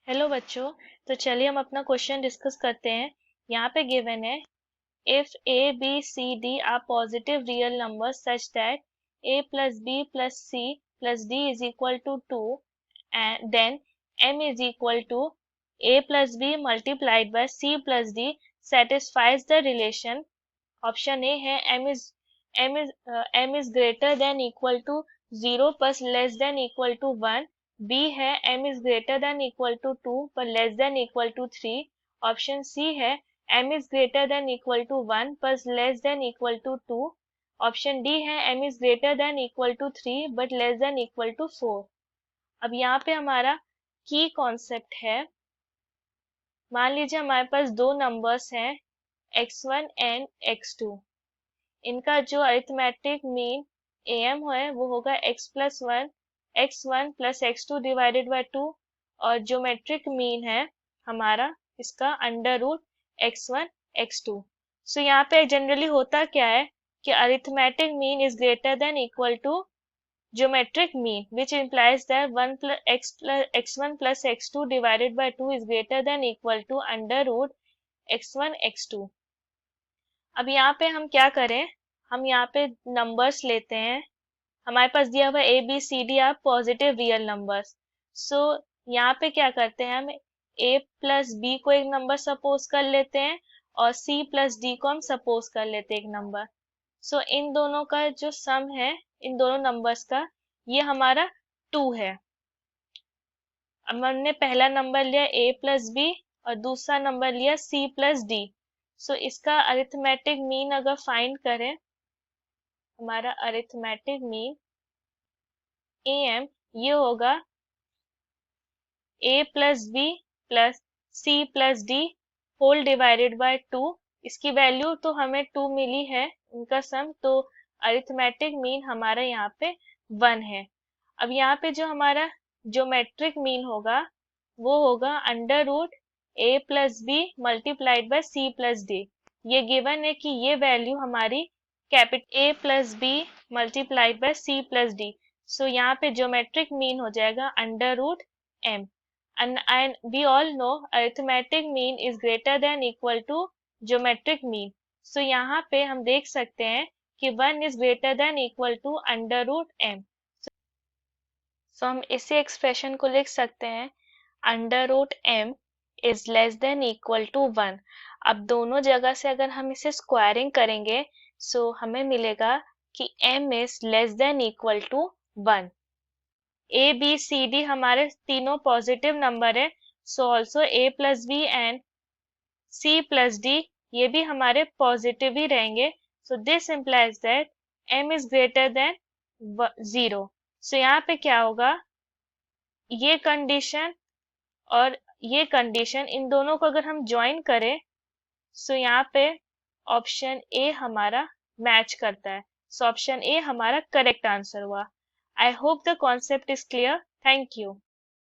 Hello बच्चों। तो चलिए हम अपना क्वेश्चन डिस्कस करते हैं। यहाँ पे गिवन है if A B C D are positive real numbers such that a plus b plus c plus d is equal to 2 and then m is equal to a plus b multiplied by c plus d satisfies the relation. Option A है m is greater than equal to 0 plus less than equal to 1. B है m is greater than equal to 2 but less than equal to 3. Option C है m is greater than equal to 1 plus less than equal to 2. Option D है m is greater than equal to 3 but less than equal to 4. अब यहाँ पे हमारा की concept है। मान लीजिए हमारे पास दो नंबर्स हैं x1 एंड x2। इनका जो अरिथमेटिक मीन am है वो होगा x1 plus x2 divided by 2 और ज्योमेट्रिक मीन है हमारा इसका अंडर रूट x1 x2। सो यहाँ पे जनरली होता क्या है कि arithmetic mean is greater than equal to geometric mean which implies that 1 plus x1 plus x2 divided by 2 is greater than equal to under root x1 x2। अब यहाँ पे हम क्या करें, हम यहाँ पे नंबर्स लेते हैं। हमारे पास दिया हुआ A B C D are positive real numbers. So यहाँ पे क्या करते हैं, हम ए प्लस बी को एक नंबर सपोज कर लेते हैं और सी प्लस डी को हम सपोज कर लेते हैं एक नंबर। सो इन दोनों का जो सम है इन दोनों नंबर्स का ये हमारा 2 है। अब हमने पहला नंबर लिया a प्लस बी और दूसरा नंबर लिया c प्लस डी। सो इसका अरिथमेटिक मीन अगर फाइंड करें, हमारा अरिथमेटिक मीन am ये होगा a plus B plus c plus D whole divided by 2। इसकी वैल्यू तो हमें 2 मिली है, इनका सम, तो अरिथमेटिक मीन हमारा यहाँ पे 1 है। अब यहाँ पे जो हमारा ज्योमेट्रिक मीन होगा वो होगा under root a plus B multiplied by c plus D. ये गिवन है कि ये वैल्यू हमारी capital a plus B multiplied by c plus D. So यहाँ पे ज्योमेट्रिक मीन हो जाएगा under root m and we all know arithmetic mean is greater than equal to geometric mean. So यहाँ पे हम देख सकते हैं कि 1 is greater than equal to under root m. So हम इसी एक्सप्रेशन को लिख सकते हैं under root m is less than equal to 1. अब दोनों जगह से अगर हम इसे स्क्वायरिंग करेंगे सो हमें मिलेगा कि m is less than equal to 1. A B C D हमारे तीनों पॉजिटिव नंबर है। So also A plus B and C plus D ये भी हमारे पॉजिटिव ही रहेंगे। So this implies that M is greater than 0। सो यहाँ पे क्या होगा, ये कंडीशन और ये कंडीशन इन दोनों को अगर हम ज्वाइन करें सो यहाँ पे ऑप्शन ए हमारा मैच करता है। सो ऑप्शन ए हमारा करेक्ट आंसर हुआ। I hope the concept is clear. Thank you.